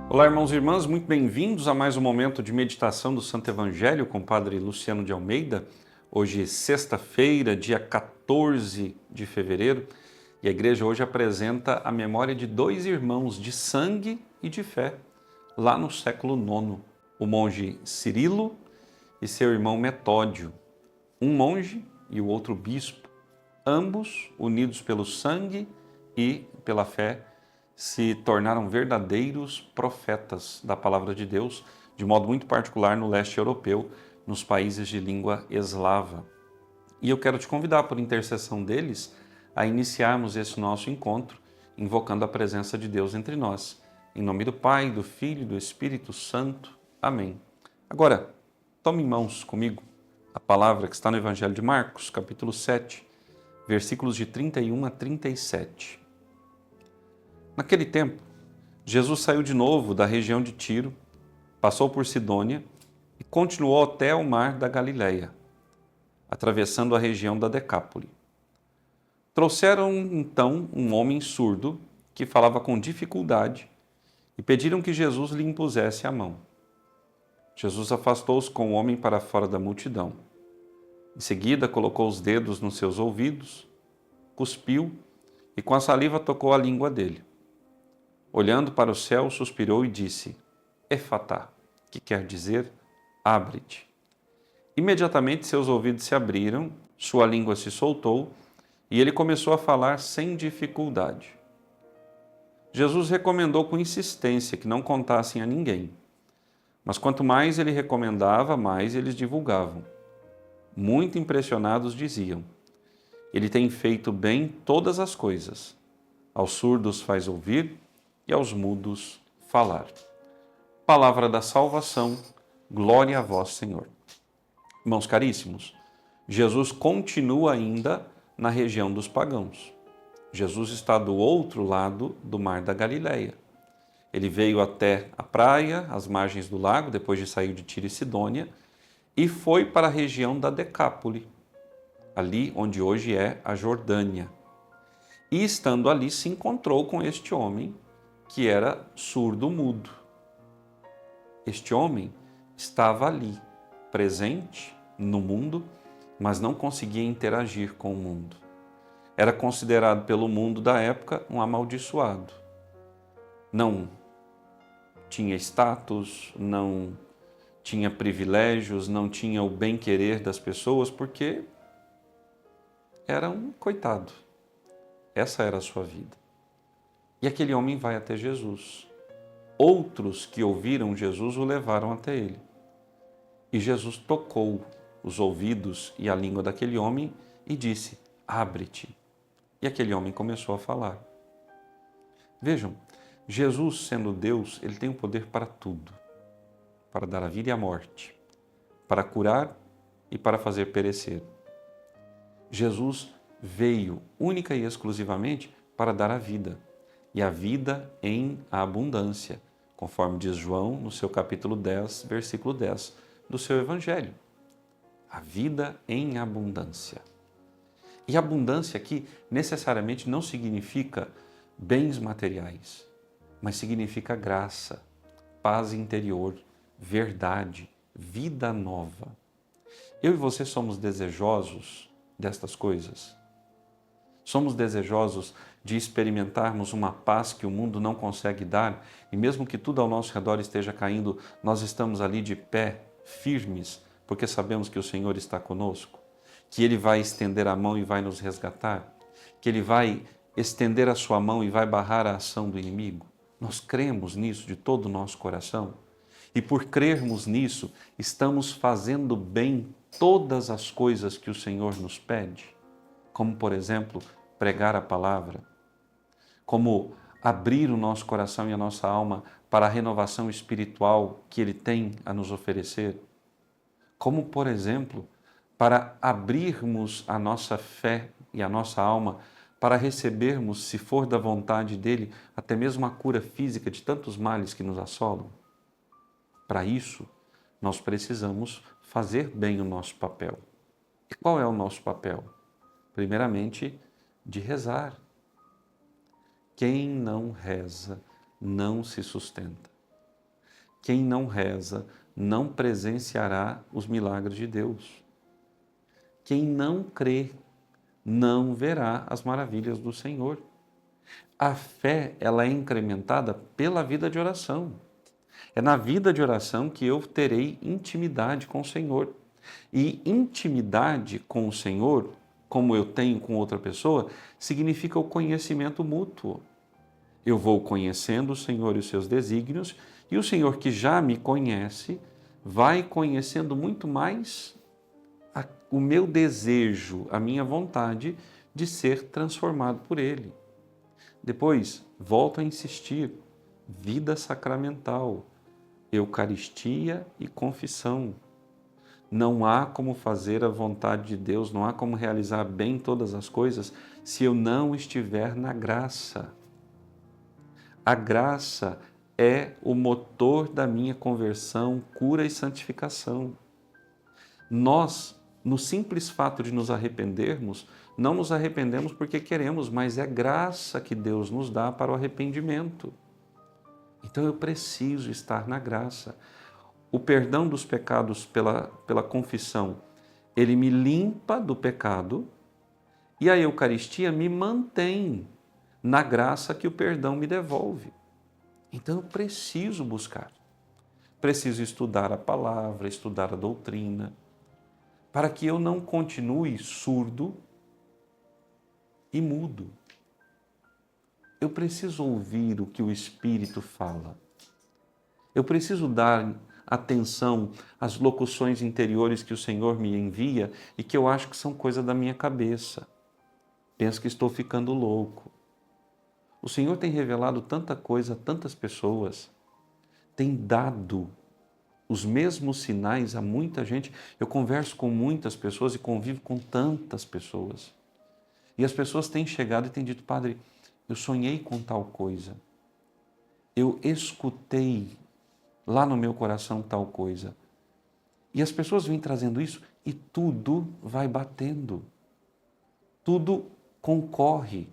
Olá, irmãos e irmãs, muito bem-vindos a mais um momento de meditação do Santo Evangelho com o Padre Luciano de Almeida. Hoje, sexta-feira, dia 14 de fevereiro, e a igreja hoje apresenta a memória de dois irmãos de sangue e de fé, lá no século IX, o monge Cirilo e seu irmão Metódio, um monge e o outro bispo, ambos unidos pelo sangue e pela fé, se tornaram verdadeiros profetas da palavra de Deus, de modo muito particular no leste europeu, nos países de língua eslava. E eu quero te convidar, por intercessão deles, a iniciarmos esse nosso encontro, invocando a presença de Deus entre nós. Em nome do Pai, do Filho e do Espírito Santo. Amém. Agora, tome em mãos comigo a palavra que está no Evangelho de Marcos, capítulo 7, versículos de 31 a 37. Naquele tempo, Jesus saiu de novo da região de Tiro, passou por Sidônia e continuou até o mar da Galileia, atravessando a região da Decápole. Trouxeram então um homem surdo que falava com dificuldade e pediram que Jesus lhe impusesse a mão. Jesus afastou-se com o homem para fora da multidão. Em seguida, colocou os dedos nos seus ouvidos, cuspiu e com a saliva tocou a língua dele. Olhando para o céu, suspirou e disse: Efatá, que quer dizer, abre-te. Imediatamente seus ouvidos se abriram, sua língua se soltou e ele começou a falar sem dificuldade. Jesus recomendou com insistência que não contassem a ninguém, mas quanto mais ele recomendava, mais eles divulgavam. Muito impressionados diziam: Ele tem feito bem todas as coisas. Aos surdos faz ouvir e aos mudos falar. Palavra da salvação, glória a vós, Senhor. Irmãos caríssimos, Jesus continua ainda na região dos pagãos. Jesus está do outro lado do mar da Galileia. Ele veio até a praia, às margens do lago, depois de sair de Tiro e Sidônia, e foi para a região da Decápole, ali onde hoje é a Jordânia. E estando ali, se encontrou com este homem que era surdo-mudo. Este homem estava ali, presente no mundo, mas não conseguia interagir com o mundo. Era considerado pelo mundo da época um amaldiçoado. Não tinha status, não tinha privilégios, não tinha o bem-querer das pessoas, porque era um coitado. Essa era a sua vida. E aquele homem vai até Jesus. Outros que ouviram Jesus o levaram até ele. E Jesus tocou os ouvidos e a língua daquele homem e disse: abre-te. E aquele homem começou a falar. Vejam, Jesus, sendo Deus, ele tem o poder para tudo. Para dar a vida e a morte. Para curar e para fazer perecer. Jesus veio única e exclusivamente para dar a vida. E a vida em abundância, conforme diz João no seu capítulo 10, versículo 10 do seu Evangelho. A vida em abundância. E abundância aqui necessariamente não significa bens materiais, mas significa graça, paz interior, verdade, vida nova. Eu e você somos desejosos destas coisas. Somos desejosos de experimentarmos uma paz que o mundo não consegue dar, e mesmo que tudo ao nosso redor esteja caindo, nós estamos ali de pé, firmes, porque sabemos que o Senhor está conosco, que Ele vai estender a mão e vai nos resgatar, que Ele vai estender a sua mão e vai barrar a ação do inimigo. Nós cremos nisso de todo o nosso coração, e por crermos nisso, estamos fazendo bem todas as coisas que o Senhor nos pede, como, por exemplo, pregar a palavra, como abrir o nosso coração e a nossa alma para a renovação espiritual que Ele tem a nos oferecer, como, por exemplo, para abrirmos a nossa fé e a nossa alma para recebermos, se for da vontade dEle, até mesmo a cura física de tantos males que nos assolam. Para isso, nós precisamos fazer bem o nosso papel. E qual é o nosso papel? Primeiramente, de rezar. Quem não reza não se sustenta. Quem não reza não presenciará os milagres de Deus. Quem não crê não verá as maravilhas do Senhor. A fé, ela é incrementada pela vida de oração. É na vida de oração que eu terei intimidade com o Senhor. E intimidade com o Senhor, como eu tenho com outra pessoa, significa o conhecimento mútuo. Eu vou conhecendo o Senhor e os seus desígnios, e o Senhor que já me conhece vai conhecendo muito mais o meu desejo, a minha vontade de ser transformado por Ele. Depois, volto a insistir, vida sacramental, Eucaristia e confissão. Não há como fazer a vontade de Deus, não há como realizar bem todas as coisas se eu não estiver na graça. A graça é o motor da minha conversão, cura e santificação. Nós, no simples fato de nos arrependermos, não nos arrependemos porque queremos, mas é graça que Deus nos dá para o arrependimento. Então eu preciso estar na graça. O perdão dos pecados pela confissão, ele me limpa do pecado e a Eucaristia me mantém na graça que o perdão me devolve. Então eu preciso buscar. Preciso estudar a palavra, estudar a doutrina, para que eu não continue surdo e mudo. Eu preciso ouvir o que o Espírito fala. Eu preciso dar atenção às locuções interiores que o Senhor me envia e que eu acho que são coisa da minha cabeça. Penso que estou ficando louco. O Senhor tem revelado tanta coisa a tantas pessoas, tem dado os mesmos sinais a muita gente. Eu converso com muitas pessoas e convivo com tantas pessoas. E as pessoas têm chegado e têm dito: Padre, eu sonhei com tal coisa. Eu escutei lá no meu coração tal coisa. E as pessoas vêm trazendo isso e tudo vai batendo. Tudo concorre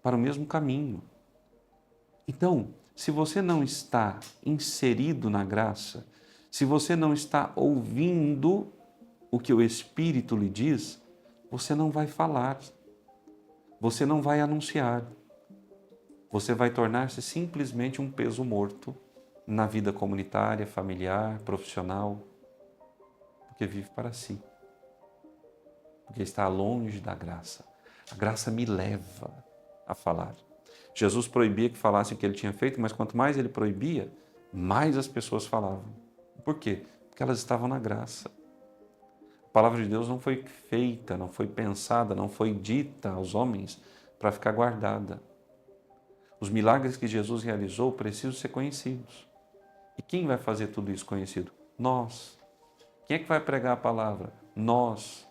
para o mesmo caminho. Então, se você não está inserido na graça, se você não está ouvindo o que o Espírito lhe diz, você não vai falar, você não vai anunciar, você vai tornar-se simplesmente um peso morto na vida comunitária, familiar, profissional, porque vive para si, porque está longe da graça. A graça me leva a falar. Jesus proibia que falassem o que ele tinha feito, mas quanto mais ele proibia, mais as pessoas falavam. Por quê? Porque elas estavam na graça. A palavra de Deus não foi feita, não foi pensada, não foi dita aos homens para ficar guardada. Os milagres que Jesus realizou precisam ser conhecidos. E quem vai fazer tudo isso conhecido? Nós. Quem é que vai pregar a palavra? Nós.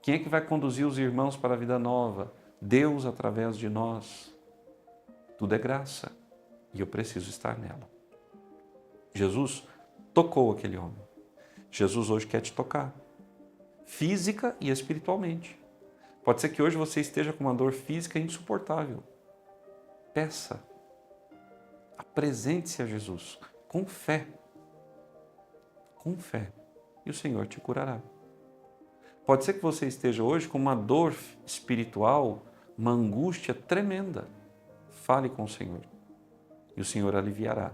Quem é que vai conduzir os irmãos para a vida nova? Deus através de nós. Tudo é graça e eu preciso estar nela. Jesus tocou aquele homem. Jesus hoje quer te tocar, física e espiritualmente. Pode ser que hoje você esteja com uma dor física insuportável. Peça, apresente-se a Jesus com fé, e o Senhor te curará. Pode ser que você esteja hoje com uma dor espiritual, uma angústia tremenda. Fale com o Senhor e o Senhor aliviará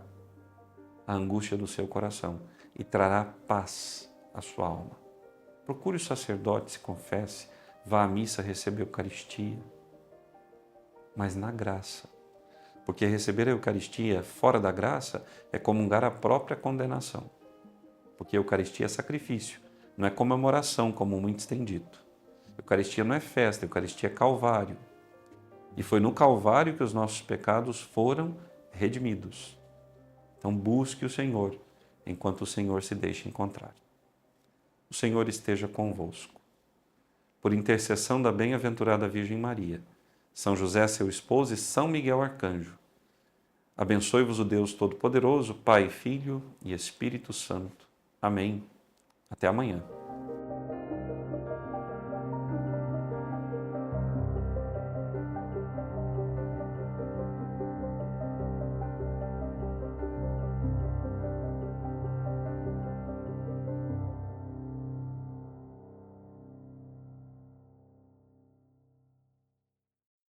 a angústia do seu coração e trará paz à sua alma. Procure o sacerdote, se confesse, vá à missa, receba a Eucaristia, mas na graça. Porque receber a Eucaristia fora da graça é comungar a própria condenação. Porque a Eucaristia é sacrifício, não é comemoração, como muitos têm dito. A Eucaristia não é festa, a Eucaristia é Calvário. E foi no Calvário que os nossos pecados foram redimidos. Então busque o Senhor, enquanto o Senhor se deixa encontrar. O Senhor esteja convosco. Por intercessão da bem-aventurada Virgem Maria, São José, seu esposo, e São Miguel Arcanjo, abençoe-vos o Deus Todo-Poderoso, Pai, Filho e Espírito Santo. Amém. Até amanhã.